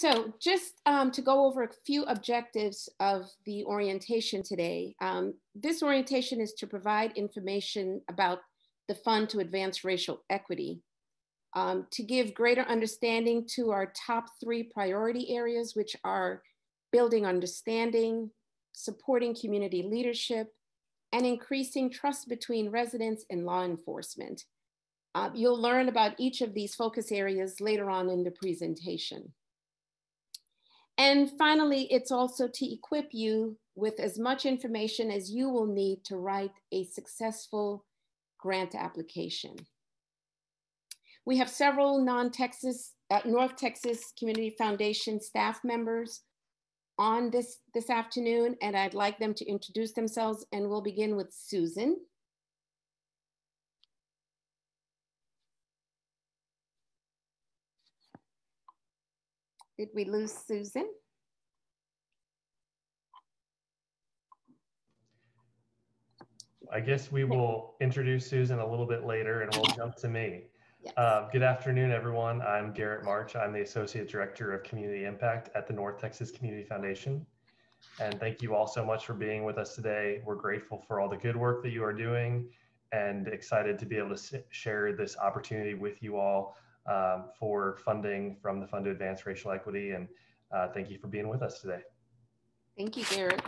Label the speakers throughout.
Speaker 1: So just to go over a few objectives of the orientation today. This orientation is to provide information about the Fund to Advance Racial Equity, to give greater understanding to our top 3 priority areas, which are building understanding, supporting community leadership, and increasing trust between residents and law enforcement. You'll learn about each of these focus areas later on in the presentation. And finally, it's also to equip you with as much information as you will need to write a successful grant application. We have several North Texas Community Foundation staff members on this afternoon, and I'd like them to introduce themselves, and we'll begin with Susan. Did we lose Susan?
Speaker 2: I guess we will introduce Susan a little bit later and we'll jump to me.
Speaker 1: Yes.
Speaker 2: Good afternoon, everyone. I'm Garrett March. I'm the Associate Director of Community Impact at the North Texas Community Foundation. And thank you all so much for being with us today. We're grateful for all the good work that you are doing and excited to be able to share this opportunity with you all for funding from the Fund to Advance Racial Equity. And thank you for being with us today. Thank you,
Speaker 1: Garrett.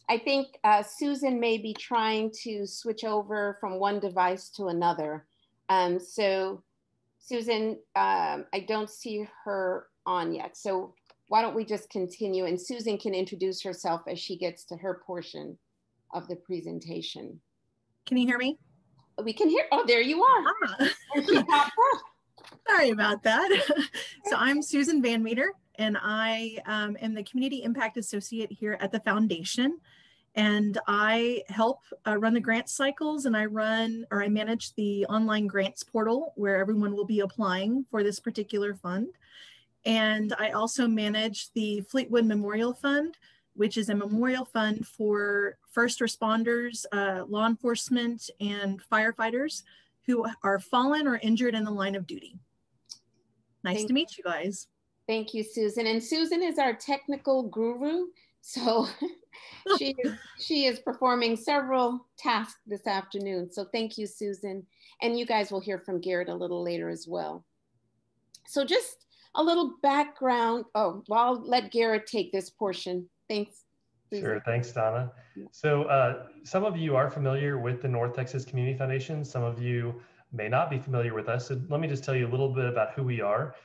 Speaker 1: I think Susan may be trying to switch over from one device to another. So Susan, I don't see her on yet. So why don't we just continue and Susan can introduce herself as she gets to her portion of the presentation.
Speaker 3: Can you hear me?
Speaker 1: We can hear, oh, there you are. And she popped up.
Speaker 3: Sorry about that. So I'm Susan Van Meter, and I am the Community Impact Associate here at the Foundation. And I help run the grant cycles, and I manage the online grants portal where everyone will be applying for this particular fund. And I also manage the Fleetwood Memorial Fund, which is a memorial fund for first responders, law enforcement, and firefighters who are fallen or injured in the line of duty. Nice to meet you guys.
Speaker 1: Thank you, Susan. And Susan is our technical guru. So she is performing several tasks this afternoon. So thank you, Susan. And you guys will hear from Garrett a little later as well. So just a little background. Oh, well, I'll let Garrett take this portion. Thanks,
Speaker 2: Susan. Sure, thanks, Donna. So some of you are familiar with the North Texas Community Foundation. Some of you may not be familiar with us. So let me just tell you a little bit about who we are.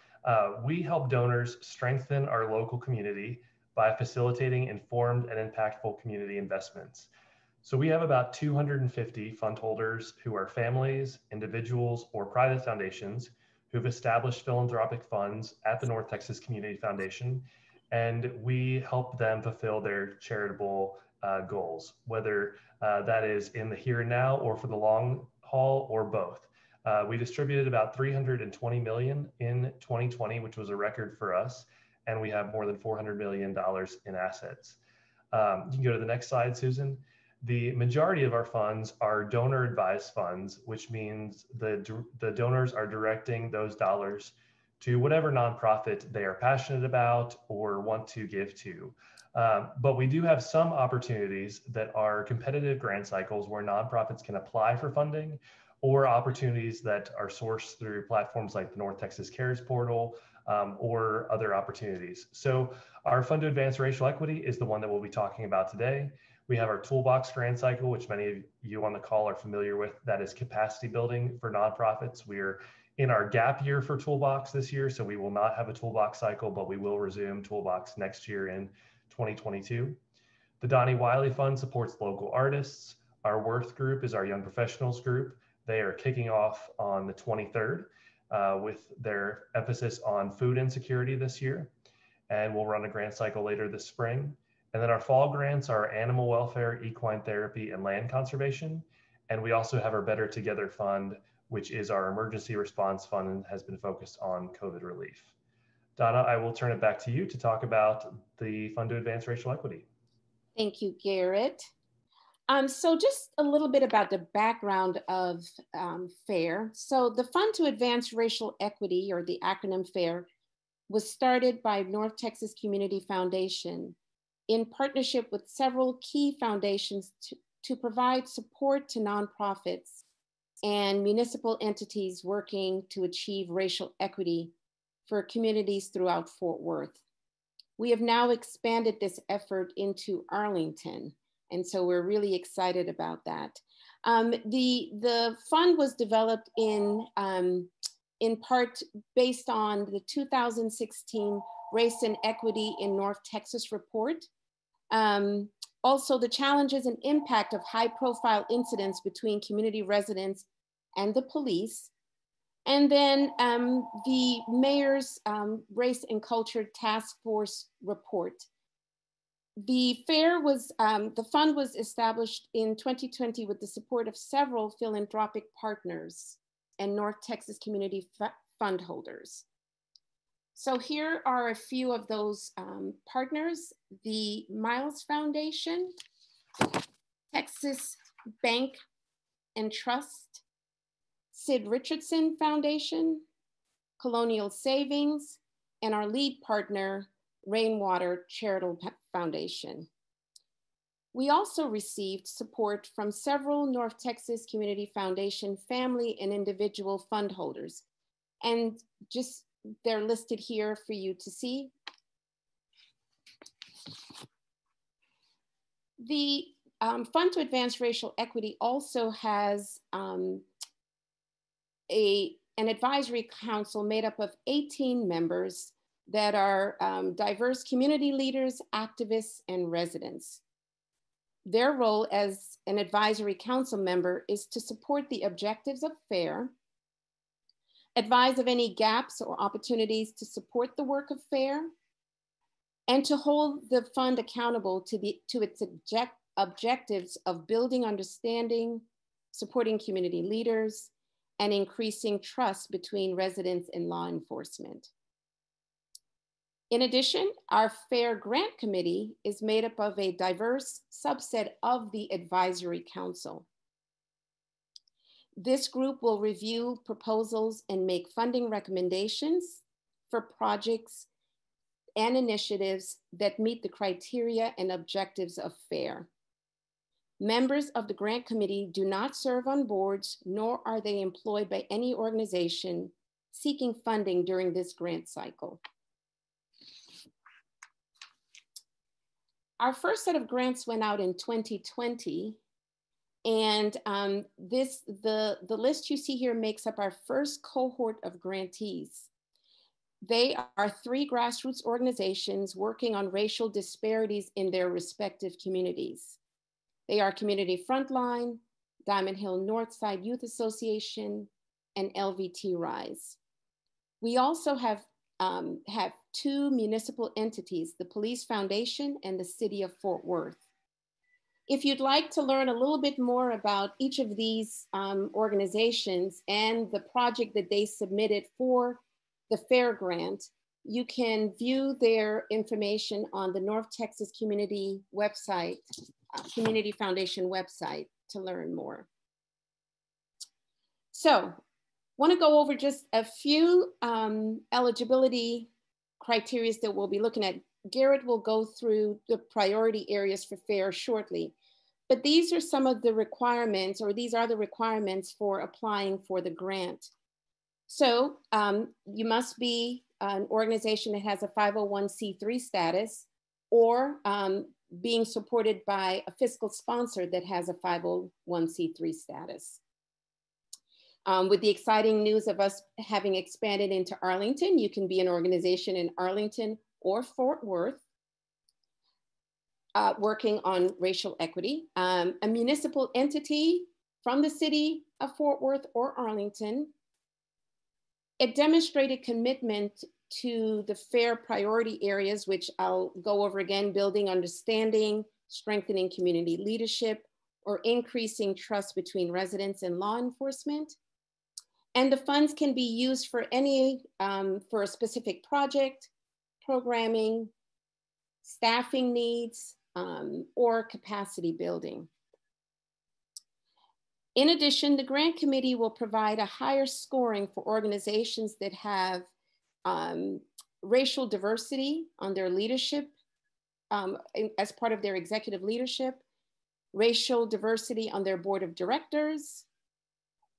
Speaker 2: We help donors strengthen our local community by facilitating informed and impactful community investments. So we have about 250 fund holders who are families, individuals, or private foundations who've established philanthropic funds at the North Texas Community Foundation, and we help them fulfill their charitable goals, whether that is in the here and now or for the long haul or both. We distributed about $320 million in 2020, which was a record for us. And we have more than $400 million in assets. You can go to the next slide, Susan. The majority of our funds are donor advised funds, which means the donors are directing those dollars to whatever nonprofit they are passionate about or want to give to. But we do have some opportunities that are competitive grant cycles where nonprofits can apply for funding, or opportunities that are sourced through platforms like the North Texas Cares portal, or other opportunities. So our Fund to Advance Racial Equity is the one that we'll be talking about today. We have our Toolbox grant cycle, which many of you on the call are familiar with. That is capacity building for nonprofits. We're in our gap year for Toolbox this year, so we will not have a Toolbox cycle, but we will resume Toolbox next year in 2022. The Donnie Wiley Fund supports local artists. Our Worth group is our young professionals group. They are kicking off on the 23rd. With their emphasis on food insecurity this year. And we'll run a grant cycle later this spring. And then our fall grants are animal welfare, equine therapy, and land conservation. And we also have our Better Together Fund, which is our emergency response fund and has been focused on COVID relief. Donna, I will turn it back to you to talk about the Fund to Advance Racial Equity.
Speaker 1: Thank you, Garrett. So just a little bit about the background of FAIR. So the Fund to Advance Racial Equity, or the acronym FAIR, was started by North Texas Community Foundation in partnership with several key foundations to provide support to nonprofits and municipal entities working to achieve racial equity for communities throughout Fort Worth. We have now expanded this effort into Arlington, and so we're really excited about that. The fund was developed in part based on the 2016 Race and Equity in North Texas report. Also, the challenges and impact of high-profile incidents between community residents and the police. And then the mayor's Race and Culture Task Force report. The fair was, the fund was established in 2020 with the support of several philanthropic partners and North Texas community fund holders. So here are a few of those partners: the Miles Foundation, Texas Bank and Trust, Sid Richardson Foundation, Colonial Savings, and our lead partner, Rainwater Charitable Foundation. We also received support from several North Texas Community Foundation family and individual fund holders. And just, they're listed here for you to see. The Fund to Advance Racial Equity also has an advisory council made up of 18 members that are diverse community leaders, activists, and residents. Their role as an advisory council member is to support the objectives of FAIR, advise of any gaps or opportunities to support the work of FAIR, and to hold the fund accountable to its objectives of building understanding, supporting community leaders, and increasing trust between residents and law enforcement. In addition, our FAIR Grant Committee is made up of a diverse subset of the Advisory Council. This group will review proposals and make funding recommendations for projects and initiatives that meet the criteria and objectives of FAIR. Members of the Grant Committee do not serve on boards, nor are they employed by any organization seeking funding during this grant cycle. Our first set of grants went out in 2020, and the list you see here makes up our first cohort of grantees. They are 3 grassroots organizations working on racial disparities in their respective communities. They are Community Frontline, Diamond Hill Northside Youth Association, and LVT Rise. We also have 2 municipal entities, the Police Foundation and the City of Fort Worth. If you'd like to learn a little bit more about each of these organizations and the project that they submitted for the FAIR grant, you can view their information on the North Texas Community website, Community Foundation website, to learn more. So, want to go over just a few eligibility criteria that we'll be looking at. Garrett will go through the priority areas for FAIR shortly, but these are some of the requirements, or these are the requirements for applying for the grant. So you must be an organization that has a 501c3 status, or being supported by a fiscal sponsor that has a 501c3 status. With the exciting news of us having expanded into Arlington, you can be an organization in Arlington or Fort Worth working on racial equity. A municipal entity from the city of Fort Worth or Arlington. A demonstrated commitment to the FAIR priority areas, which I'll go over again: building understanding, strengthening community leadership, or increasing trust between residents and law enforcement. And the funds can be used for any, for a specific project, programming, staffing needs, or capacity building. In addition, the grant committee will provide a higher scoring for organizations that have racial diversity on their leadership as part of their executive leadership, racial diversity on their board of directors,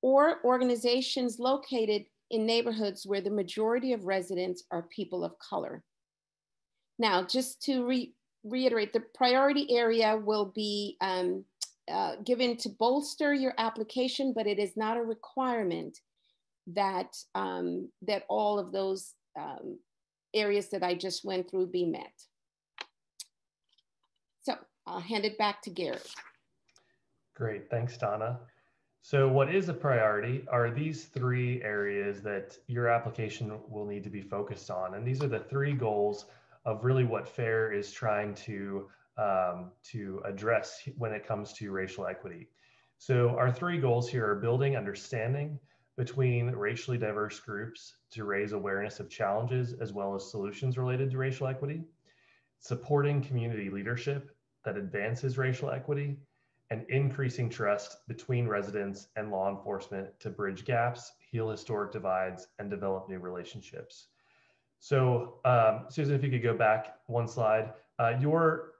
Speaker 1: or organizations located in neighborhoods where the majority of residents are people of color. Now, just to reiterate, the priority area will be given to bolster your application, but it is not a requirement that, that all of those areas that I just went through be met. So I'll hand it back to Gary.
Speaker 2: Great, thanks, Donna. So what is a priority are these three areas that your application will need to be focused on. And these are the three goals of really what FAIR is trying to address when it comes to racial equity. So our three goals here are building understanding between racially diverse groups to raise awareness of challenges as well as solutions related to racial equity, supporting community leadership that advances racial equity, and increasing trust between residents and law enforcement to bridge gaps, heal historic divides, and develop new relationships. So Susan, if you could go back one slide, your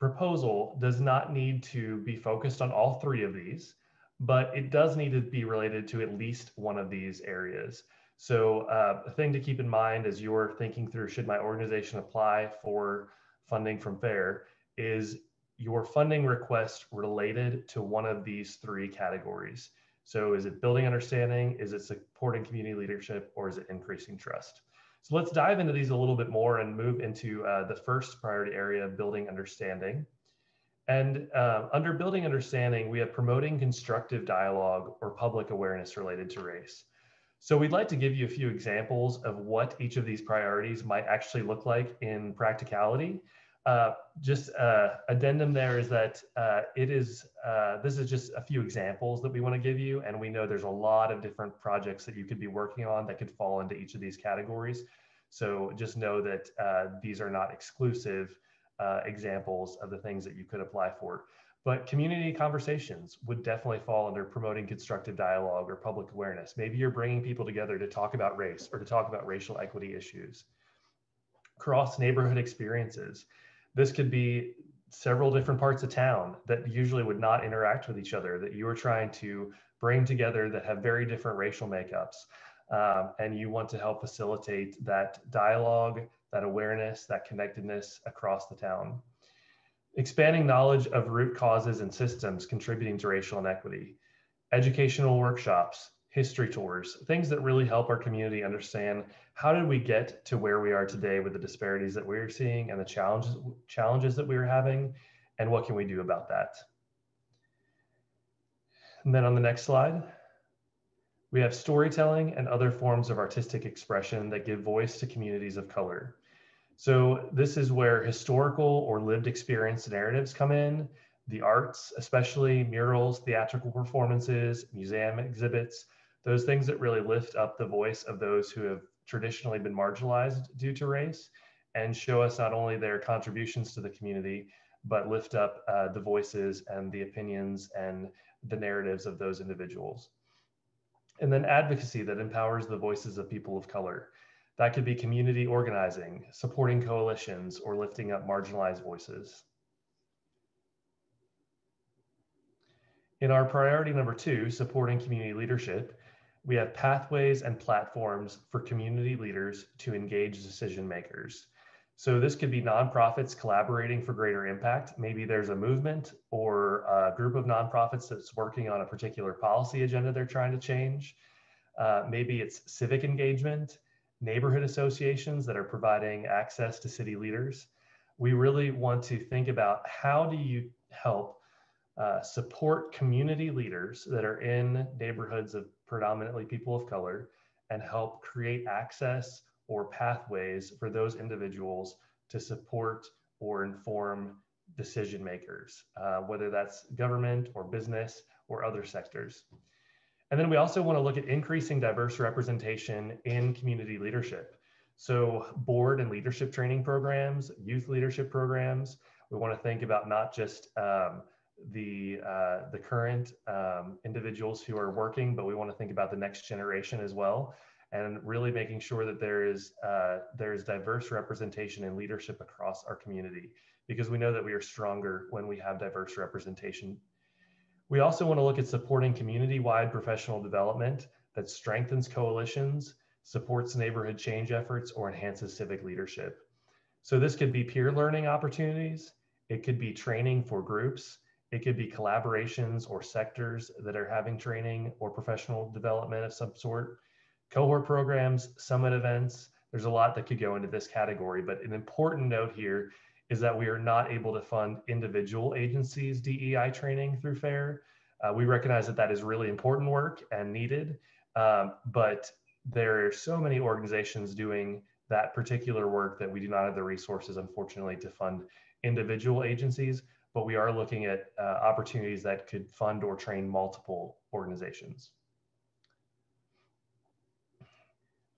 Speaker 2: proposal does not need to be focused on all three of these, but it does need to be related to at least one of these areas. So a thing to keep in mind as you're thinking through, should my organization apply for funding from FAIR, is your funding request related to one of these three categories. So is it building understanding, is it supporting community leadership, or is it increasing trust? So let's dive into these a little bit more and move into the first priority area, building understanding. And under building understanding, we have promoting constructive dialogue or public awareness related to race. So we'd like to give you a few examples of what each of these priorities might actually look like in practicality. Just addendum there is that this is just a few examples that we want to give you, and we know there's a lot of different projects that you could be working on that could fall into each of these categories. So just know that these are not exclusive examples of the things that you could apply for. But community conversations would definitely fall under promoting constructive dialogue or public awareness. Maybe you're bringing people together to talk about race or to talk about racial equity issues. Cross neighborhood experiences. This could be several different parts of town that usually would not interact with each other, that you are trying to bring together that have very different racial makeups. And you want to help facilitate that dialogue, that awareness, that connectedness across the town. Expanding knowledge of root causes and systems contributing to racial inequity. Educational workshops, history tours, things that really help our community understand how did we get to where we are today with the disparities that we're seeing and the challenges that we are having, and what can we do about that? And then on the next slide, we have storytelling and other forms of artistic expression that give voice to communities of color. So this is where historical or lived experience narratives come in, the arts, especially murals, theatrical performances, museum exhibits, those things that really lift up the voice of those who have traditionally been marginalized due to race and show us not only their contributions to the community, but lift up the voices and the opinions and the narratives of those individuals. And then advocacy that empowers the voices of people of color. That could be community organizing, supporting coalitions, or lifting up marginalized voices. In our priority number 2, supporting community leadership, we have pathways and platforms for community leaders to engage decision makers. So this could be nonprofits collaborating for greater impact. Maybe there's a movement or a group of nonprofits that's working on a particular policy agenda they're trying to change. Maybe it's civic engagement, neighborhood associations that are providing access to city leaders. We really want to think about how do you help support community leaders that are in neighborhoods of predominantly people of color and help create access or pathways for those individuals to support or inform decision makers, whether that's government or business or other sectors. And then we also want to look at increasing diverse representation in community leadership. So board and leadership training programs, youth leadership programs. We want to think about not just the current individuals who are working, but we want to think about the next generation as well. and really making sure that there's diverse representation and leadership across our community, because we know that we are stronger when we have diverse representation. We also want to look at supporting community-wide professional development that strengthens coalitions, supports neighborhood change efforts, or enhances civic leadership. So this could be peer learning opportunities, it could be training for groups, it could be collaborations or sectors that are having training or professional development of some sort, cohort programs, summit events. There's a lot that could go into this category, but an important note here is that we are not able to fund individual agencies' DEI training through FAIR. We recognize that that is really important work and needed, but there are so many organizations doing that particular work that we do not have the resources, unfortunately, to fund individual agencies, but we are looking at opportunities that could fund or train multiple organizations.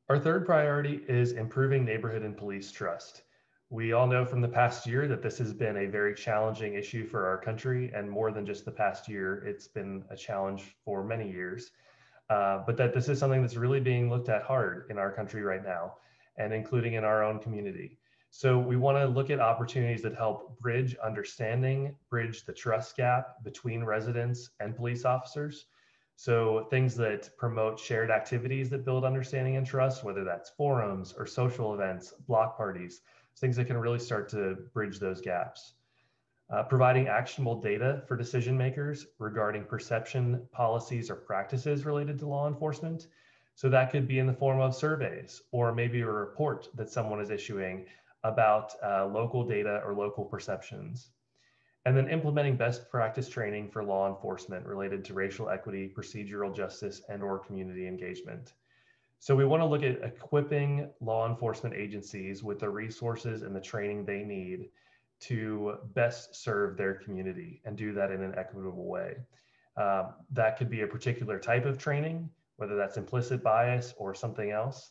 Speaker 2: Our third priority is improving neighborhood and police trust. We all know from the past year that this has been a very challenging issue for our country, and more than just the past year, it's been a challenge for many years. But that this is something that's really being looked at hard in our country right now, and including in our own community. So we want to look at opportunities that help bridge understanding, bridge the trust gap between residents and police officers. So things that promote shared activities that build understanding and trust, whether that's forums or social events, block parties, things that can really start to bridge those gaps. Providing actionable data for decision makers regarding perception, policies, or practices related to law enforcement. So that could be in the form of surveys, or maybe a report that someone is issuing about local data or local perceptions. And then implementing best practice training for law enforcement related to racial equity, procedural justice, and/or community engagement. So we want to look at equipping law enforcement agencies with the resources and the training they need to best serve their community and do that in an equitable way. That could be a particular type of training, whether that's implicit bias or something else.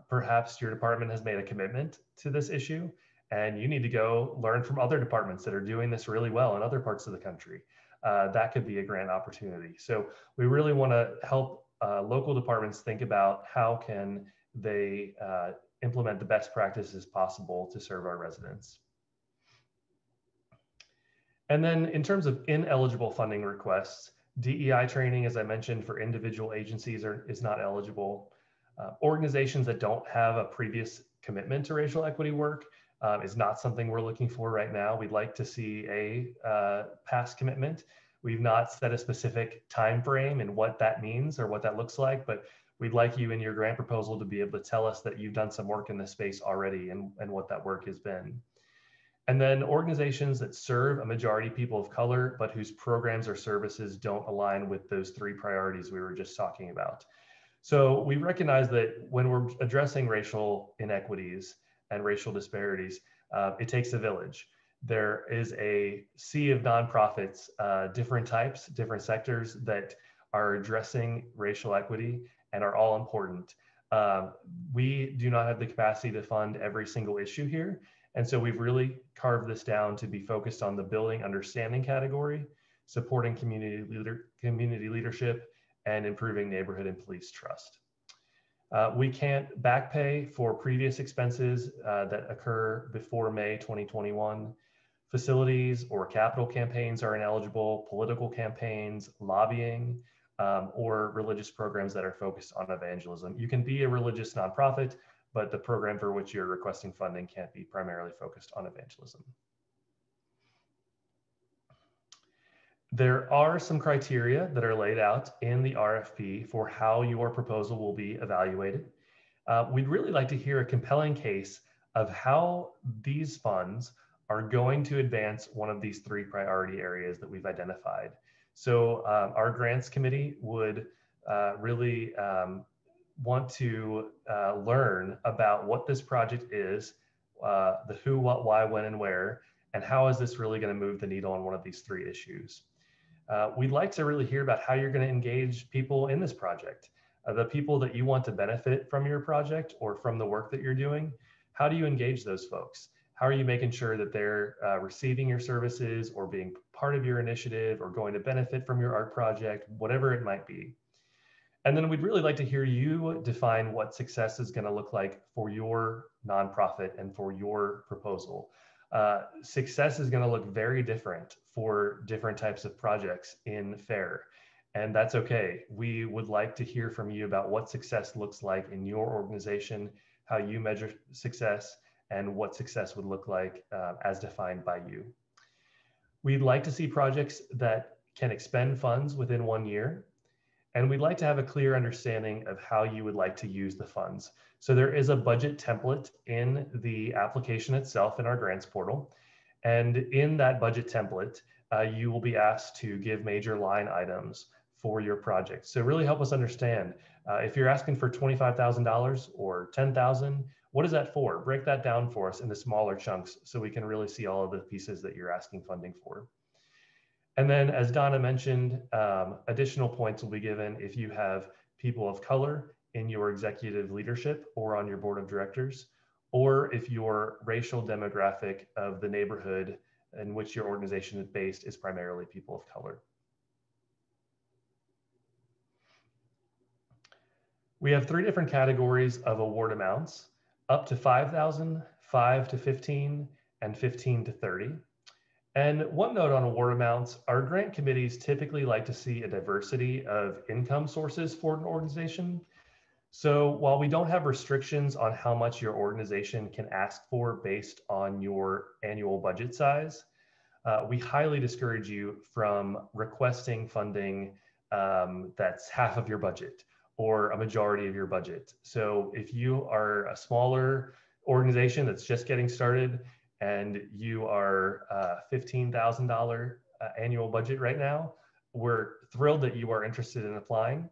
Speaker 2: Perhaps your department has made a commitment to this issue, and you need to go learn from other departments that are doing this really well in other parts of the country. That could be a grant opportunity. So we really want to help local departments think about how can they implement the best practices possible to serve our residents. And then in terms of ineligible funding requests, DEI training, as I mentioned, for individual agencies is not eligible. Organizations that don't have a previous commitment to racial equity work is not something we're looking for right now. We'd like to see a past commitment. We've not set a specific time frame and what that means or what that looks like, but we'd like you in your grant proposal to be able to tell us that you've done some work in this space already and what that work has been. And then organizations that serve a majority people of color, but whose programs or services don't align with those three priorities we were just talking about. So we recognize that when we're addressing racial inequities and racial disparities, it takes a village. There is a sea of nonprofits, different types, different sectors that are addressing racial equity and are all important. We do not have the capacity to fund every single issue here. And so we've really carved this down to be focused on the building understanding category, supporting community leadership, and improving neighborhood and police trust. We can't back pay for previous expenses that occur before May 2021. Facilities or capital campaigns are ineligible, political campaigns, lobbying, or religious programs that are focused on evangelism. You can be a religious nonprofit, but the program for which you're requesting funding can't be primarily focused on evangelism. There are some criteria that are laid out in the RFP for how your proposal will be evaluated. We'd really like to hear a compelling case of how these funds are going to advance one of these three priority areas that we've identified. So our grants committee would really want to learn about what this project is, the who, what, why, when, and where, and how is this really going to move the needle on one of these three issues. We'd like to really hear about how you're going to engage people in this project, the people that you want to benefit from your project or from the work that you're doing. How do you engage those folks? How are you making sure that they're receiving your services or being part of your initiative or going to benefit from your art project, whatever it might be? And then we'd really like to hear you define what success is going to look like for your nonprofit and for your proposal. Success is going to look very different for different types of projects in FAIR, and that's okay. We would like to hear from you about what success looks like in your organization, how you measure success, and what success would look like as defined by you. We'd like to see projects that can expend funds within 1 year. And we'd like to have a clear understanding of how you would like to use the funds. So there is a budget template in the application itself in our grants portal. And in that budget template, you will be asked to give major line items for your project. So really help us understand, if you're asking for $25,000 or $10,000, what is that for? Break that down for us into smaller chunks so we can really see all of the pieces that you're asking funding for. And then, as Donna mentioned, additional points will be given if you have people of color in your executive leadership or on your board of directors, or if your racial demographic of the neighborhood in which your organization is based is primarily people of color. We have 3 different categories of award amounts: up to 5,000, 5 to 15, and 15 to 30. And one note on award amounts, our grant committees typically like to see a diversity of income sources for an organization. So while we don't have restrictions on how much your organization can ask for based on your annual budget size, we highly discourage you from requesting funding that's half of your budget or a majority of your budget. So if you are a smaller organization that's just getting started, and you are $15,000 annual budget right now, we're thrilled that you are interested in applying.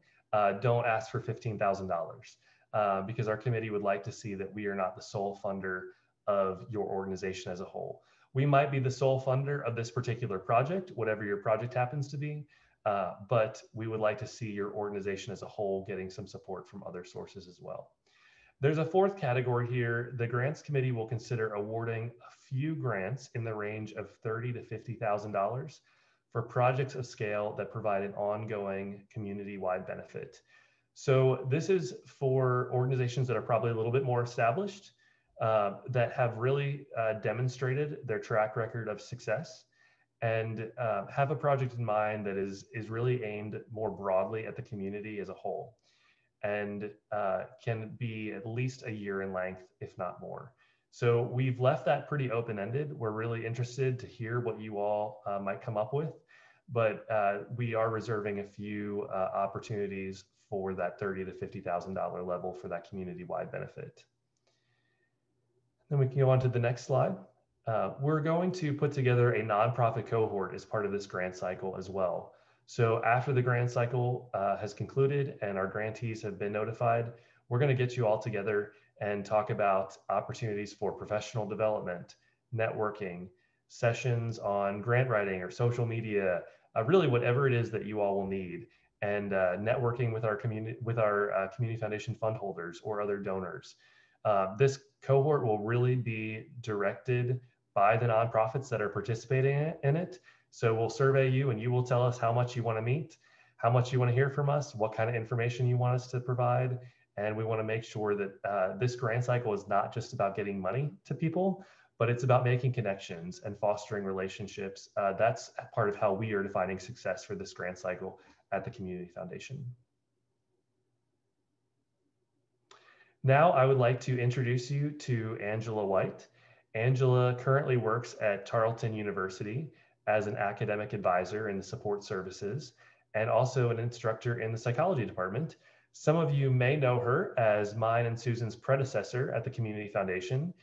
Speaker 2: Don't ask for $15,000 because our committee would like to see that we are not the sole funder of your organization as a whole. We might be the sole funder of this particular project, whatever your project happens to be, but we would like to see your organization as a whole getting some support from other sources as well. There's a 4th category here. The grants committee will consider awarding a few grants in the range of $30,000 to $50,000 for projects of scale that provide an ongoing community-wide benefit. So this is for organizations that are probably a little bit more established, that have really demonstrated their track record of success, and have a project in mind that is really aimed more broadly at the community as a whole, and can be at least a year in length, if not more. So we've left that pretty open-ended. We're really interested to hear what you all might come up with, but we are reserving a few opportunities for that $30,000 to $50,000 level for that community-wide benefit. Then we can go on to the next slide. We're going to put together a nonprofit cohort as part of this grant cycle as well. So after the grant cycle has concluded and our grantees have been notified, we're going to get you all together and talk about opportunities for professional development, networking, sessions on grant writing or social media, really whatever it is that you all will need, and networking with our community foundation fund holders or other donors. This cohort will really be directed by the nonprofits that are participating in it. So we'll survey you and you will tell us how much you want to meet, how much you want to hear from us, what kind of information you want us to provide. And we want to make sure that this grant cycle is not just about getting money to people, but it's about making connections and fostering relationships. That's part of how we are defining success for this grant cycle at the Community Foundation. Now I would like to introduce you to Angela White. Angela currently works at Tarleton University as an academic advisor in the support services and also an instructor in the psychology department. Some of you may know her as mine and Susan's predecessor at the Community Foundation.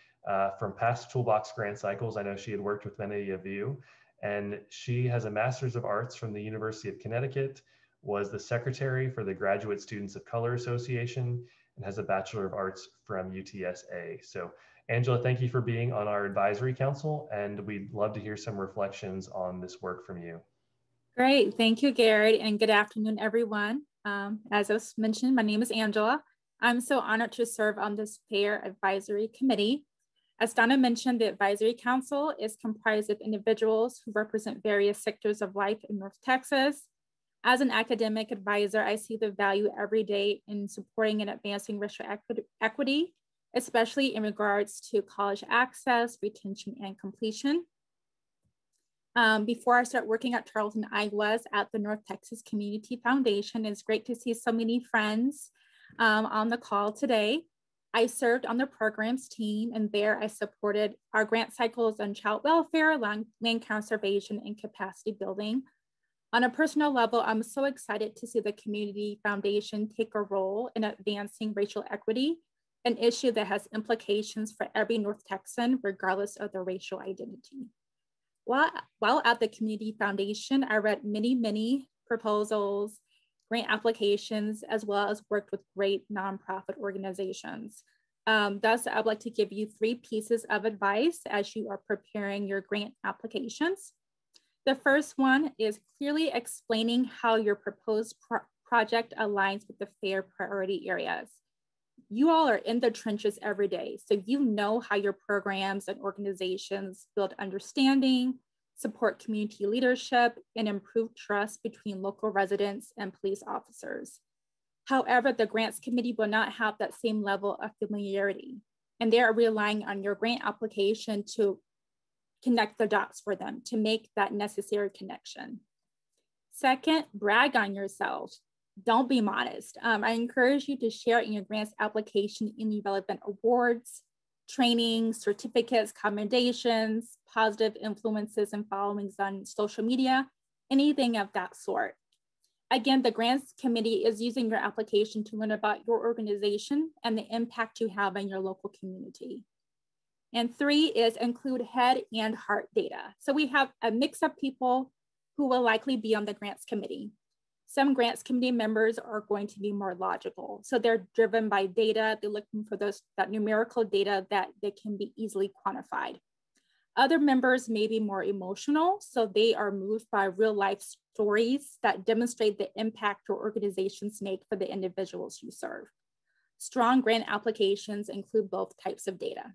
Speaker 2: From past Toolbox grant cycles, I know she had worked with many of you, and she has a Master's of Arts from the University of Connecticut, was the secretary for the Graduate Students of Color Association, and has a Bachelor of Arts from UTSA. So Angela, thank you for being on our advisory council, and we'd love to hear some reflections on this work from you.
Speaker 4: Great, thank you, Garrett, and good afternoon, everyone. As I was mentioned, my name is Angela. I'm so honored to serve on this FAIR Advisory Committee. As Donna mentioned, the Advisory Council is comprised of individuals who represent various sectors of life in North Texas. As an academic advisor, I see the value every day in supporting and advancing racial equity, especially in regards to college access, retention, and completion. Before I start working at Tarleton, I was at the North Texas Community Foundation. It's great to see so many friends on the call today. I served on the programs team, and there I supported our grant cycles on child welfare, land conservation, and capacity building. On a personal level, I'm so excited to see the Community Foundation take a role in advancing racial equity, an issue that has implications for every North Texan, regardless of their racial identity. While at the Community Foundation, I read many proposals, grant applications, as well as worked with great nonprofit organizations. Thus, I'd like to give you 3 pieces of advice as you are preparing your grant applications. The first one is clearly explaining how your proposed project aligns with the FAIR priority areas. You all are in the trenches every day, so you know how your programs and organizations build understanding, support community leadership, and improve trust between local residents and police officers. However, the grants committee will not have that same level of familiarity, and they are relying on your grant application to connect the dots for them, to make that necessary connection. Second, brag on yourself. Don't be modest. I encourage you to share in your grants application any relevant awards, training, certificates, commendations, positive influences and followings on social media, anything of that sort. Again, the grants committee is using your application to learn about your organization and the impact you have in your local community. And 3 is include head and heart data. So we have a mix of people who will likely be on the grants committee. Some grants committee members are going to be more logical. So they're driven by data. They're looking for that numerical data that can be easily quantified. Other members may be more emotional. So they are moved by real life stories that demonstrate the impact your organizations make for the individuals you serve. Strong grant applications include both types of data.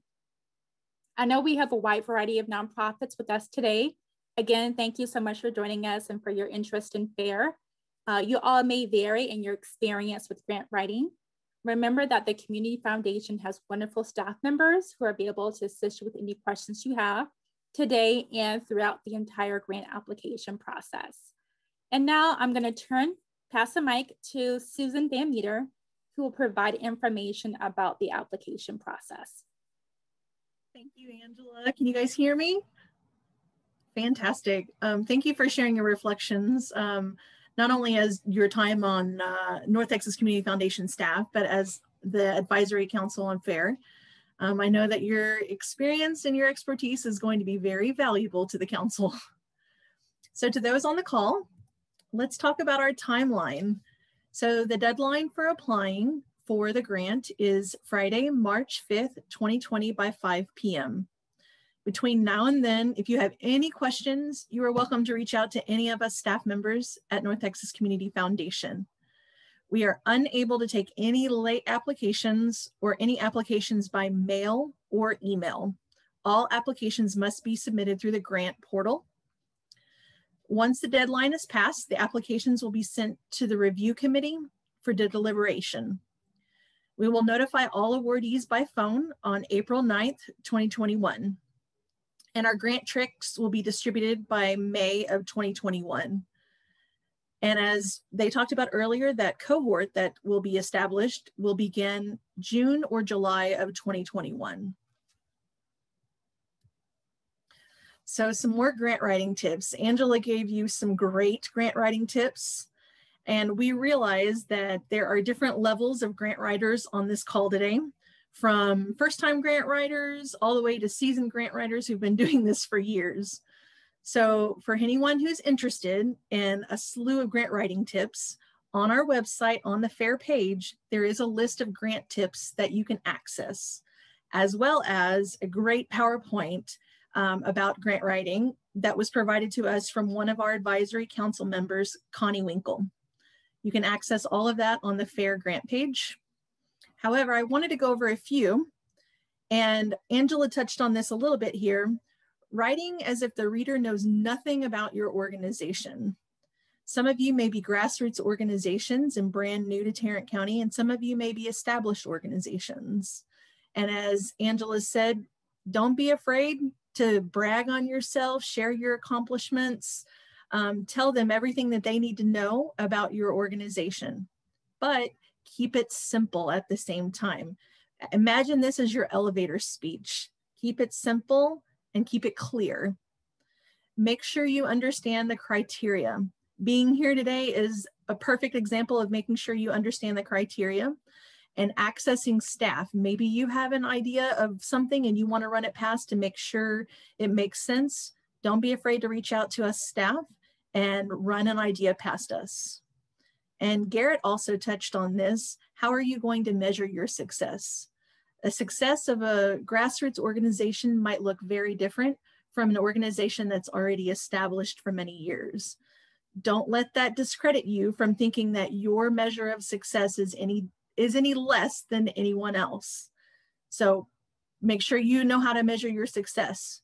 Speaker 4: I know we have a wide variety of nonprofits with us today. Again, thank you so much for joining us and for your interest in FAIR. You all may vary in your experience with grant writing. Remember that the Community Foundation has wonderful staff members who are available to assist you with any questions you have today and throughout the entire grant application process. And now I'm going to pass the mic to Susan Van Meter, who will provide information about the application process.
Speaker 3: Thank you, Angela. Can you guys hear me? Fantastic. Thank you for sharing your reflections, not only as your time on North Texas Community Foundation staff, but as the Advisory Council on FAIR. I know that your experience and your expertise is going to be very valuable to the council. So to those on the call, let's talk about our timeline. So the deadline for applying for the grant is Friday, March 5th, 2020 by 5 p.m. Between now and then, if you have any questions, you are welcome to reach out to any of us staff members at North Texas Community Foundation. We are unable to take any late applications or any applications by mail or email. All applications must be submitted through the grant portal. Once the deadline is passed, the applications will be sent to the review committee for deliberation. We will notify all awardees by phone on April 9th, 2021. And our grant tricks will be distributed by May of 2021. And as they talked about earlier, that cohort that will be established will begin June or July of 2021. So some more grant writing tips. Angela gave you some great grant writing tips. And we realize that there are different levels of grant writers on this call today, from first-time grant writers all the way to seasoned grant writers who've been doing this for years. So for anyone who's interested in a slew of grant writing tips, on our website, on the FAIR page, there is a list of grant tips that you can access, as well as a great PowerPoint about grant writing that was provided to us from one of our advisory council members, Connie Winkle. You can access all of that on the FAIR grant page. However, I wanted to go over a few, and Angela touched on this a little bit here. Writing as if the reader knows nothing about your organization. Some of you may be grassroots organizations and brand new to Tarrant County, and some of you may be established organizations. And as Angela said, don't be afraid to brag on yourself, share your accomplishments, tell them everything that they need to know about your organization, but keep it simple at the same time. Imagine this as your elevator speech. Keep it simple and keep it clear. Make sure you understand the criteria. Being here today is a perfect example of making sure you understand the criteria and accessing staff. Maybe you have an idea of something and you want to run it past to make sure it makes sense. Don't be afraid to reach out to us staff and run an idea past us. And Garrett also touched on this. How are you going to measure your success? A success of a grassroots organization might look very different from an organization that's already established for many years. Don't let that discredit you from thinking that your measure of success is any less than anyone else. So make sure you know how to measure your success.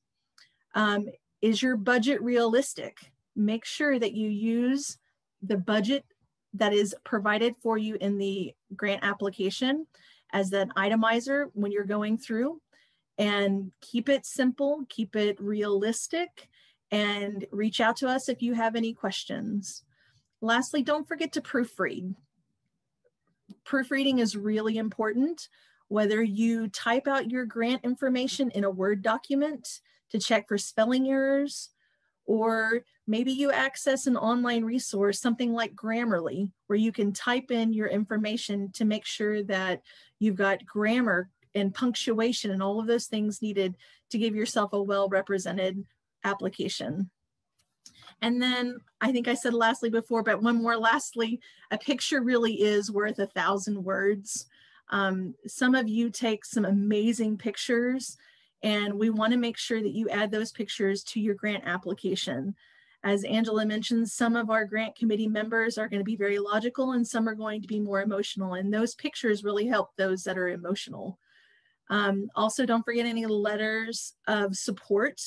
Speaker 3: Is your budget realistic? Make sure that you use the budget that is provided for you in the grant application as an itemizer when you're going through, and keep it simple, keep it realistic, and reach out to us if you have any questions. Lastly, don't forget to proofread. Proofreading is really important. Whether you type out your grant information in a Word document to check for spelling errors, or maybe you access an online resource, something like Grammarly, where you can type in your information to make sure that you've got grammar and punctuation and all of those things needed to give yourself a well-represented application. And then I think I said lastly before, but one more lastly, a picture really is worth 1,000 words. Some of you take some amazing pictures, and we want to make sure that you add those pictures to your grant application. As Angela mentioned, some of our grant committee members are going to be very logical and some are going to be more emotional, and those pictures really help those that are emotional. Also, don't forget any letters of support.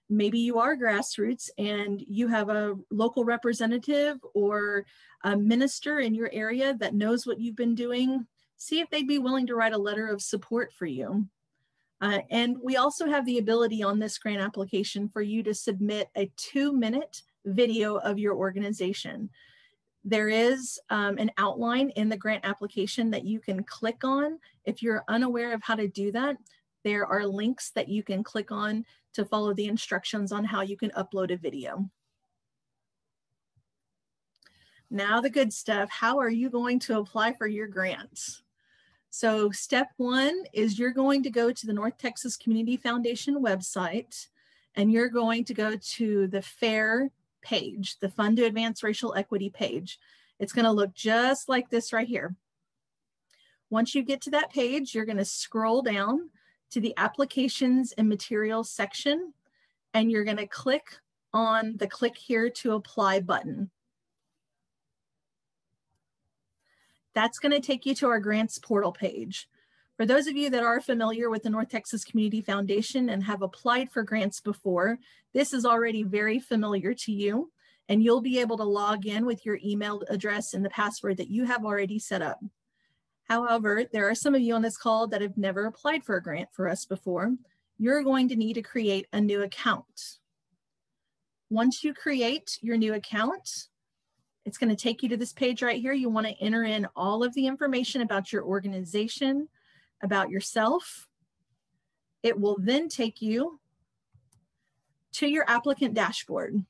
Speaker 3: Maybe you are grassroots and you have a local representative or a minister in your area that knows what you've been doing. See if they'd be willing to write a letter of support for you. And we also have the ability on this grant application for you to submit a 2-minute video of your organization. There is an outline in the grant application that you can click on. If you're unaware of how to do that, there are links that you can click on to follow the instructions on how you can upload a video. Now the good stuff. How are you going to apply for your grants? So step 1 is you're going to go to the North Texas Community Foundation website, and you're going to go to the FAIR page, the Fund to Advance Racial Equity page. It's going to look just like this right here. Once you get to that page, you're going to scroll down to the Applications and Materials section, and you're going to click on the Click Here to Apply button. That's going to take you to our grants portal page. For those of you that are familiar with the North Texas Community Foundation and have applied for grants before, this is already very familiar to you, and you'll be able to log in with your email address and the password that you have already set up. However, there are some of you on this call that have never applied for a grant for us before. You're going to need to create a new account. Once you create your new account, it's going to take you to this page right here. You want to enter in all of the information about your organization, about yourself. It will then take you to your applicant dashboard.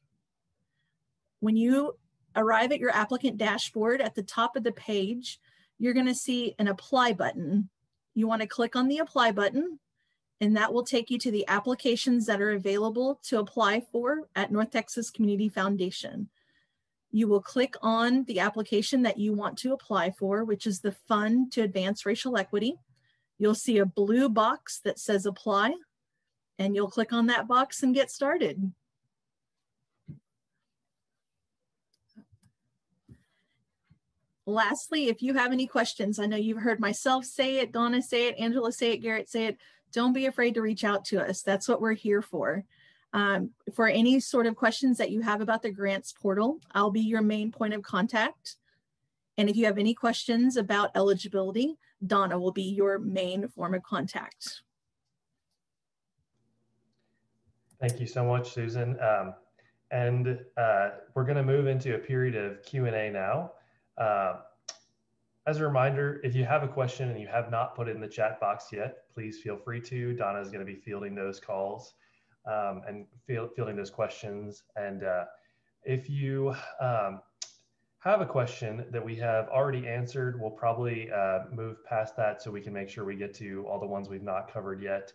Speaker 3: When you arrive at your applicant dashboard, at the top of the page, you're going to see an apply button. You want to click on the apply button, and that will take you to the applications that are available to apply for at North Texas Community Foundation. You will click on the application that you want to apply for, which is the Fund to Advance Racial Equity. You'll see a blue box that says apply, and you'll click on that box and get started. Lastly, if you have any questions, I know you've heard myself say it, Donna say it, Angela say it, Garrett say it, don't be afraid to reach out to us. That's what we're here for. For any sort of questions that you have about the grants portal, I'll be your main point of contact. And if you have any questions about eligibility, Donna will be your main form of contact.
Speaker 2: Thank you so much, Susan. We're going to move into a period of Q&A now. As a reminder, if you have a question and you have not put it in the chat box yet, please feel free to. Donna is going to be fielding those calls and fielding those questions. And if you have a question that we have already answered, we'll probably move past that so we can make sure we get to all the ones we've not covered yet.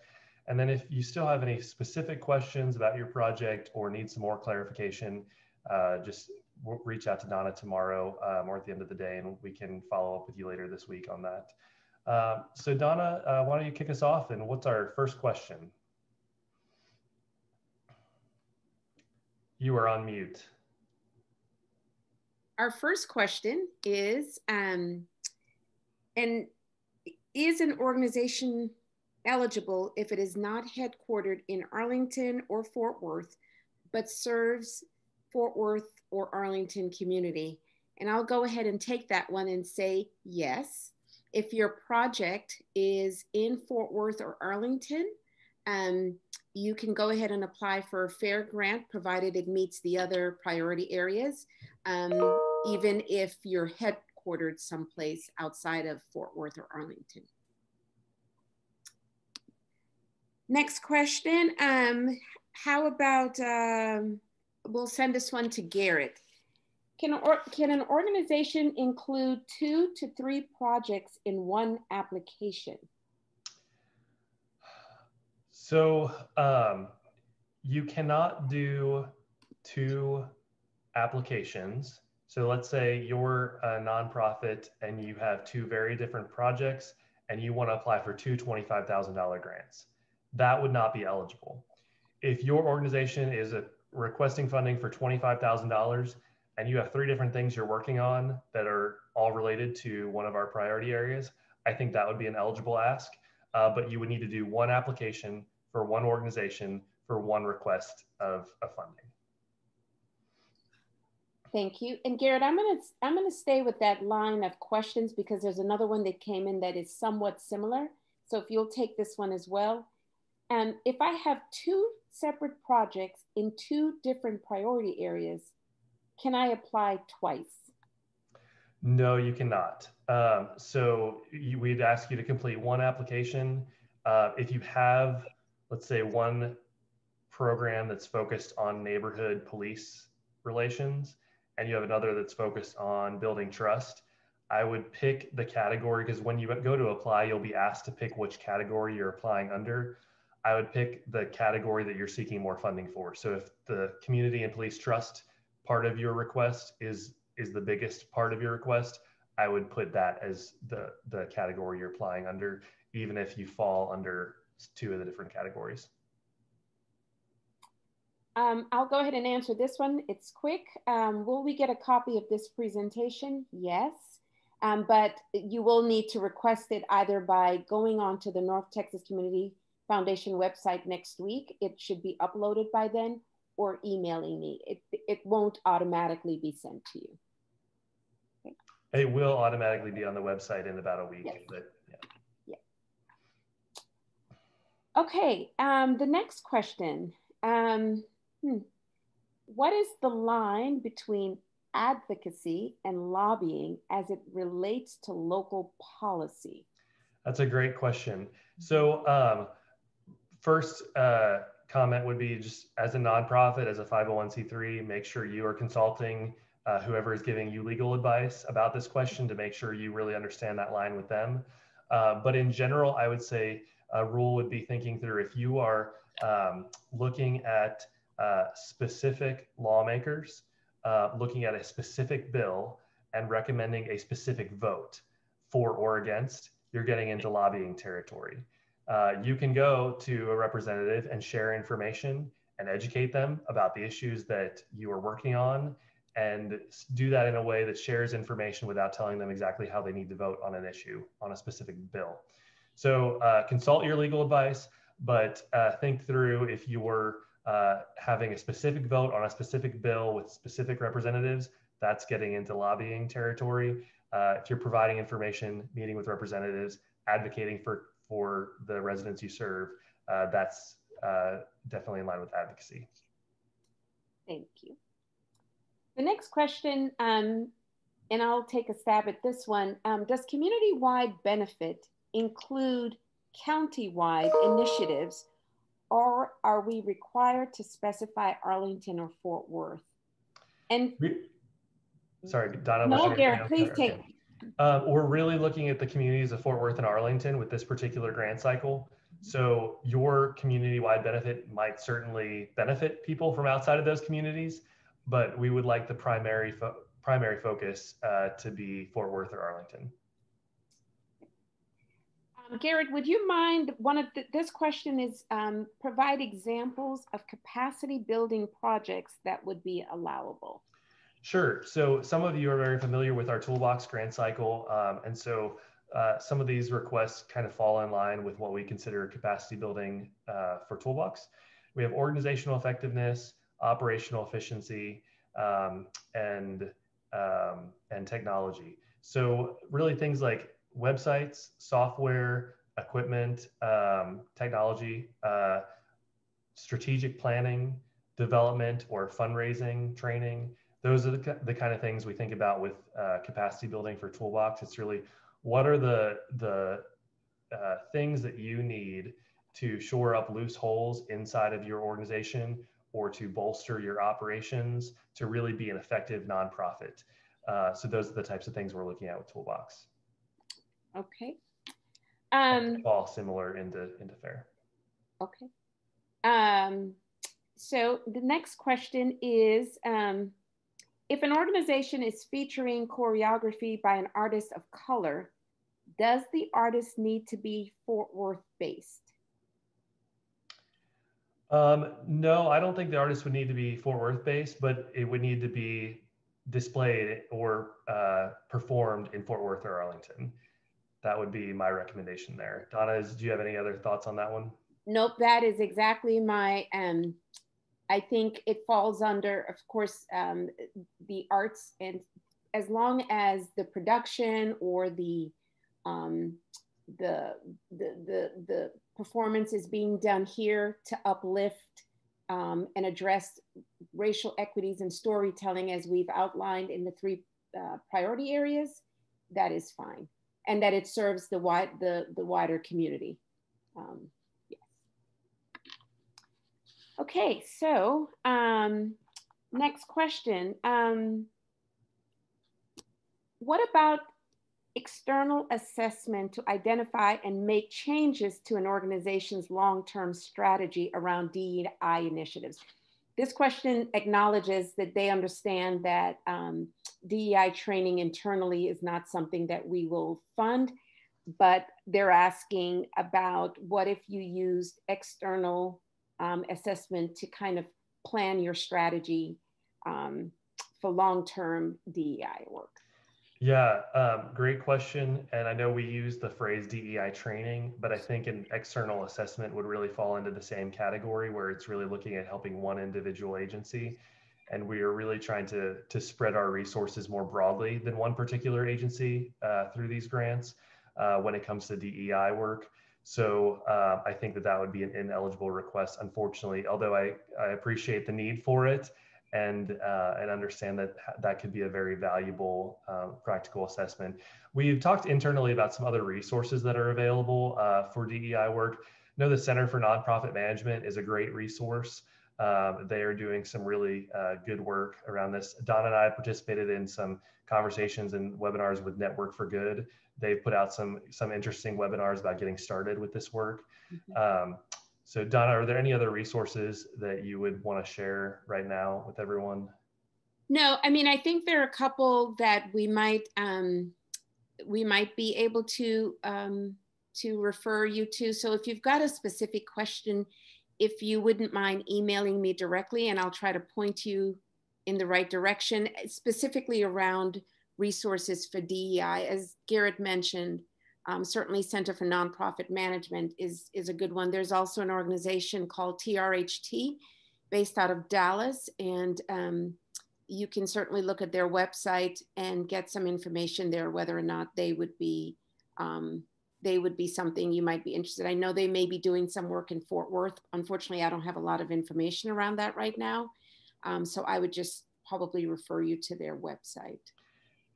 Speaker 2: And then if you still have any specific questions about your project or need some more clarification, just reach out to Donna tomorrow or at the end of the day, and we can follow up with you later this week on that. So Donna, why don't you kick us off, and what's our first question? You are on mute.
Speaker 1: Our first question is, is an organization eligible if it is not headquartered in Arlington or Fort Worth, but serves Fort Worth or Arlington community? And I'll go ahead and take that one and say yes. If your project is in Fort Worth or Arlington, you can go ahead and apply for a FAIR grant, provided it meets the other priority areas, even if you're headquartered someplace outside of Fort Worth or Arlington. Next question, how about, we'll send this one to Garrett. Can an organization include 2 to 3 projects in one application?
Speaker 2: So you cannot do 2 applications. So let's say you're a nonprofit and you have 2 very different projects and you want to apply for 2 $25,000 grants. That would not be eligible. If your organization is requesting funding for $25,000 and you have 3 different things you're working on that are all related to one of our priority areas, I think that would be an eligible ask, but you would need to do 1 application for 1 organization for 1 request of funding.
Speaker 1: Thank you. And Garrett, I'm gonna stay with that line of questions because there's another one that came in that is somewhat similar. So if you'll take this one as well. If I have 2 separate projects in 2 different priority areas, can I apply twice?
Speaker 2: No, you cannot. So we'd ask you to complete 1 application. If you have, let's say, 1 program that's focused on neighborhood police relations, and you have another that's focused on building trust, I would pick the category, because when you go to apply, you'll be asked to pick which category you're applying under. I would pick the category that you're seeking more funding for. So if the community and police trust part of your request is the biggest part of your request, I would put that as the category you're applying under, even if you fall under 2 of the different categories.
Speaker 1: I'll go ahead and answer this one. It's quick. Will we get a copy of this presentation? Yes, but you will need to request it either by going onto the North Texas Community Foundation website next week. It should be uploaded by then, or emailing me. It won't automatically be sent to you. Okay.
Speaker 2: It will automatically be on the website in about a week.
Speaker 1: Yes.
Speaker 2: But yeah.
Speaker 1: Yeah. Okay, the next question. What is the line between advocacy and lobbying as it relates to local policy?
Speaker 2: That's a great question. So first comment would be, just as a nonprofit, as a 501c3, make sure you are consulting whoever is giving you legal advice about this question to make sure you really understand that line with them. But in general, I would say a rule would be thinking through, if you are looking at specific lawmakers, looking at a specific bill and recommending a specific vote for or against, you're getting into lobbying territory. You can go to a representative and share information and educate them about the issues that you are working on, and do that in a way that shares information without telling them exactly how they need to vote on an issue, on a specific bill. So consult your legal advice, but think through, if you were having a specific vote on a specific bill with specific representatives, that's getting into lobbying territory. If you're providing information, meeting with representatives, advocating for the residents you serve, that's definitely in line with advocacy.
Speaker 1: Thank you. The next question, and I'll take a stab at this one. Does community-wide benefit include county-wide initiatives, or are we required to specify Arlington or Fort Worth? And
Speaker 2: sorry, Donna.
Speaker 1: No, Garrett, please take.
Speaker 2: Okay. We're really looking at the communities of Fort Worth and Arlington with this particular grant cycle. So your community-wide benefit might certainly benefit people from outside of those communities, but we would like the primary focus to be Fort Worth or Arlington.
Speaker 1: Garrett, would you mind, this question is provide examples of capacity building projects that would be allowable?
Speaker 2: Sure. So some of you are very familiar with our Toolbox grant cycle. And so some of these requests kind of fall in line with what we consider capacity building for Toolbox. We have organizational effectiveness, operational efficiency, and technology. So really things like websites, software, equipment, technology, strategic planning, development, or fundraising, training. Those are the kind of things we think about with capacity building for Toolbox. It's really, what are the things that you need to shore up loose holes inside of your organization or to bolster your operations to really be an effective nonprofit. So those are the types of things we're looking at with Toolbox.
Speaker 1: Okay.
Speaker 2: All similar into FAIR.
Speaker 1: Okay. So the next question is, if an organization is featuring choreography by an artist of color, does the artist need to be Fort Worth based?
Speaker 2: No, I don't think the artist would need to be Fort Worth based, but it would need to be displayed or performed in Fort Worth or Arlington. That would be my recommendation there. Donna, do you have any other thoughts on that one?
Speaker 1: Nope, that is exactly my, I think it falls under, of course, the arts, and as long as the production or the performance is being done here to uplift and address racial equities and storytelling as we've outlined in the 3 priority areas, that is fine. And that it serves the wider community. Yes. Okay, so next question. What about external assessment to identify and make changes to an organization's long-term strategy around DEI initiatives? This question acknowledges that they understand that DEI training internally is not something that we will fund, but they're asking about what if you used external assessment to kind of plan your strategy for long-term DEI work?
Speaker 2: Yeah, great question. And I know we use the phrase DEI training, but I think an external assessment would really fall into the same category where it's really looking at helping one individual agency. And we are really trying to spread our resources more broadly than one particular agency through these grants when it comes to DEI work. So I think that would be an ineligible request, unfortunately, although I appreciate the need for it. And understand that could be a very valuable practical assessment. We've talked internally about some other resources that are available for DEI work. I know the Center for Nonprofit Management is a great resource. They are doing some really good work around this. Donna and I participated in some conversations and webinars with Network for Good. They've put out some interesting webinars about getting started with this work. Mm-hmm. So Donna, are there any other resources that you would want to share right now with everyone?
Speaker 1: No, I mean, I think there are a couple that we might be able to refer you to. So if you've got a specific question, if you wouldn't mind emailing me directly, and I'll try to point you in the right direction, specifically around resources for DEI. As Garrett mentioned, certainly Center for Nonprofit Management is a good one. There's also an organization called TRHT based out of Dallas, and you can certainly look at their website and get some information there, whether or not they would be something you might be interested in. I know they may be doing some work in Fort Worth. Unfortunately, I don't have a lot of information around that right now. So I would just probably refer you to their website.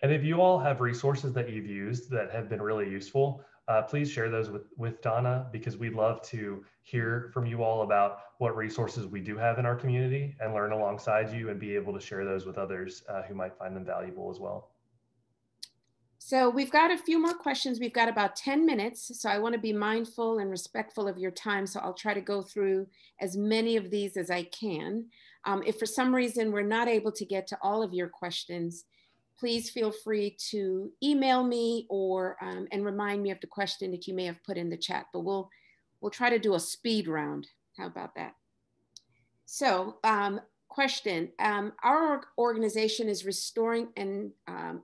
Speaker 2: And if you all have resources that you've used that have been really useful, please share those with Donna, because we'd love to hear from you all about what resources we do have in our community and learn alongside you and be able to share those with others who might find them valuable as well.
Speaker 1: So we've got a few more questions. We've got about 10 minutes. So I want to be mindful and respectful of your time. So I'll try to go through as many of these as I can. If for some reason we're not able to get to all of your questions, please feel free to email me or and remind me of the question that you may have put in the chat, but we'll try to do a speed round. How about that? So question, our organization is restoring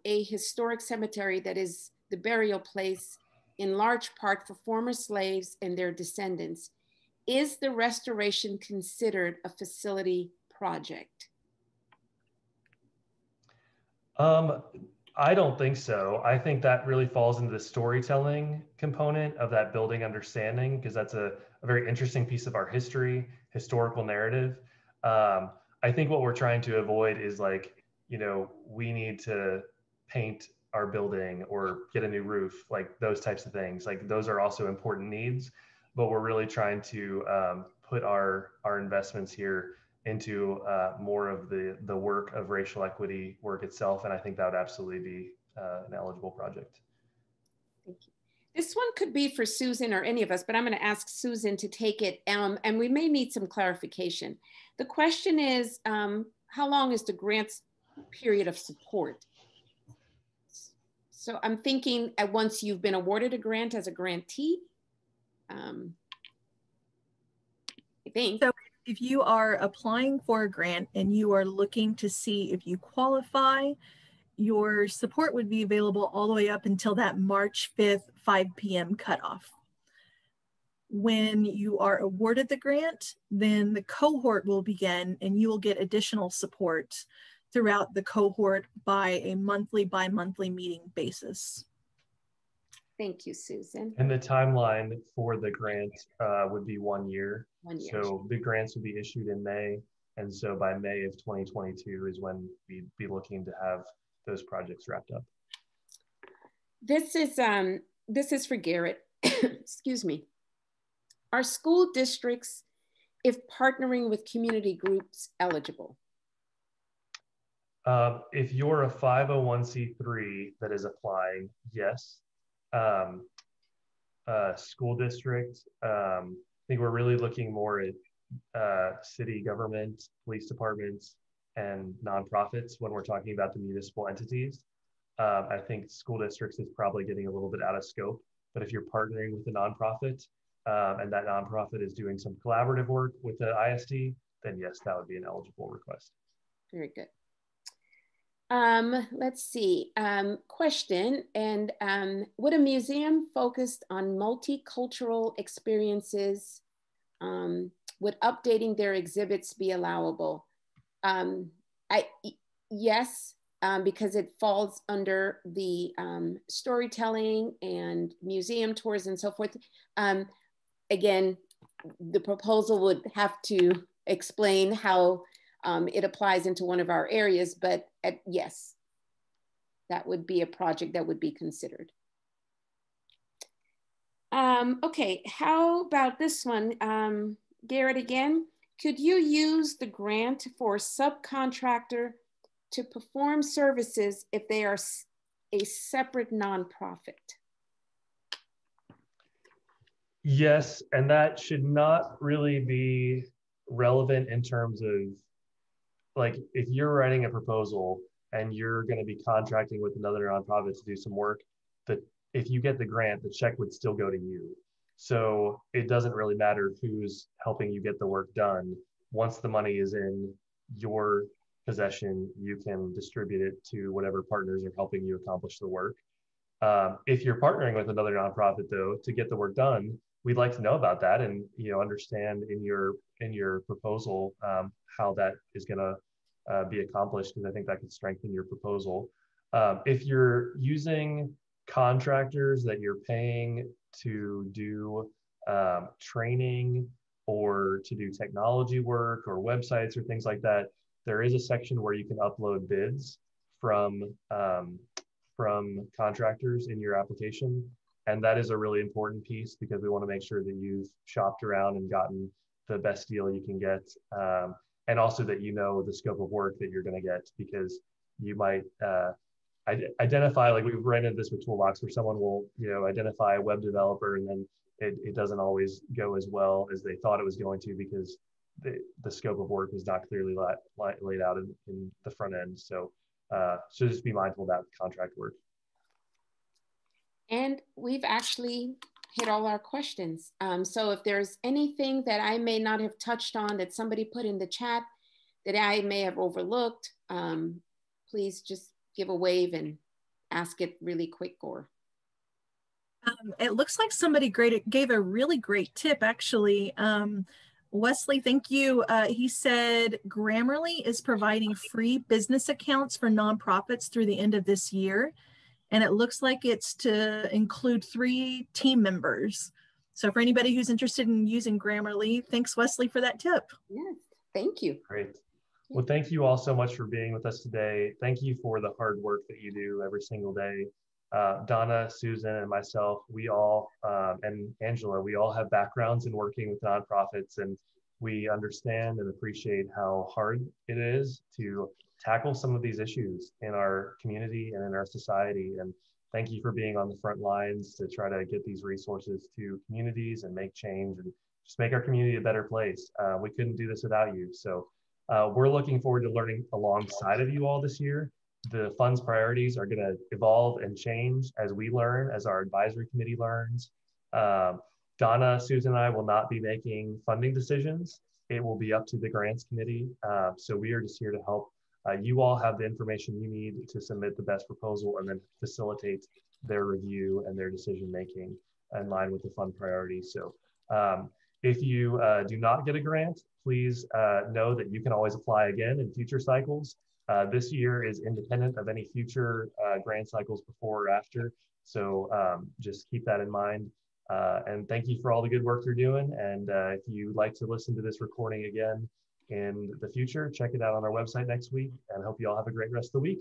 Speaker 1: a historic cemetery that is the burial place in large part for former slaves and their descendants. Is the restoration considered a facility project?
Speaker 2: I don't think so. I think that really falls into the storytelling component of that building understanding, because that's a very interesting piece of our history, historical narrative. I think what we're trying to avoid is like, you know, we need to paint our building or get a new roof, like those types of things. Like those are also important needs, but we're really trying to put our investments here into more of the work of racial equity work itself. And I think that would absolutely be an eligible project.
Speaker 1: Thank you. This one could be for Susan or any of us, but I'm going to ask Susan to take it, and we may need some clarification. The question is, how long is the grant's period of support? So I'm thinking at once you've been awarded a grant as a grantee, I think.
Speaker 3: So if you are applying for a grant and you are looking to see if you qualify, your support would be available all the way up until that March 5th, 5 p.m. cutoff. When you are awarded the grant, then the cohort will begin and you will get additional support throughout the cohort by a bi-monthly meeting basis.
Speaker 1: Thank you, Susan.
Speaker 2: And the timeline for the grant would be 1 year.
Speaker 1: 1 year.
Speaker 2: So the grants would be issued in May. And so by May of 2022 is when we'd be looking to have those projects wrapped up.
Speaker 1: This is for Garrett. Excuse me. Are school districts, if partnering with community groups, eligible?
Speaker 2: If you're a 501c3 that is applying, yes. School district, I think we're really looking more at city government, police departments, and nonprofits when we're talking about the municipal entities. I think school districts is probably getting a little bit out of scope, but if you're partnering with a nonprofit and that nonprofit is doing some collaborative work with the ISD, then yes, that would be an eligible request.
Speaker 1: Very good. Let's see, question, and would a museum focused on multicultural experiences, would updating their exhibits be allowable? Yes, because it falls under the storytelling and museum tours and so forth. Again, the proposal would have to explain how it applies into one of our areas, but yes, that would be a project that would be considered. Okay, how about this one? Garrett again, could you use the grant for a subcontractor to perform services if they are a separate nonprofit?
Speaker 2: Yes, and that should not really be relevant in terms of, like, if you're writing a proposal and you're going to be contracting with another nonprofit to do some work, that if you get the grant, the check would still go to you. So it doesn't really matter who's helping you get the work done. Once the money is in your possession, you can distribute it to whatever partners are helping you accomplish the work. If you're partnering with another nonprofit, though, to get the work done, we'd like to know about that and understand in your proposal how that is going to be accomplished, because I think that could strengthen your proposal. If you're using contractors that you're paying to do training or to do technology work or websites or things like that, there is a section where you can upload bids from contractors in your application. And that is a really important piece, because we want to make sure that you've shopped around and gotten the best deal you can get. And also that you know the scope of work that you're going to get, because you might identify, like we've ran into this with Toolbox, where someone will identify a web developer and then it doesn't always go as well as they thought it was going to, because the scope of work was not clearly laid out in the front end. So just be mindful of that contract work.
Speaker 1: And we've actually hit all our questions. So if there's anything that I may not have touched on that somebody put in the chat that I may have overlooked, please just give a wave and ask it really quick, Gore.
Speaker 3: It looks like somebody gave a really great tip, actually. Wesley, thank you. He said Grammarly is providing free business accounts for nonprofits through the end of this year. And it looks like it's to include 3 team members. So for anybody who's interested in using Grammarly, thanks Wesley for that tip.
Speaker 1: Yes, thank you.
Speaker 2: Great. Well, thank you all so much for being with us today. Thank you for the hard work that you do every single day. Donna, Susan, and myself, we all, and Angela, we all have backgrounds in working with nonprofits, and we understand and appreciate how hard it is to tackle some of these issues in our community and in our society. And thank you for being on the front lines to try to get these resources to communities and make change and just make our community a better place. We couldn't do this without you. So we're looking forward to learning alongside of you all this year. The fund's priorities are going to evolve and change as we learn, as our advisory committee learns. Donna, Susan, and I will not be making funding decisions. It will be up to the grants committee. So we are just here to help you all have the information you need to submit the best proposal and then facilitate their review and their decision making in line with the fund priorities. So if you do not get a grant, please know that you can always apply again in future cycles. This year is independent of any future grant cycles before or after. So just keep that in mind. And thank you for all the good work you're doing. And if you'd like to listen to this recording again in the future, check it out on our website next week, and hope you all have a great rest of the week.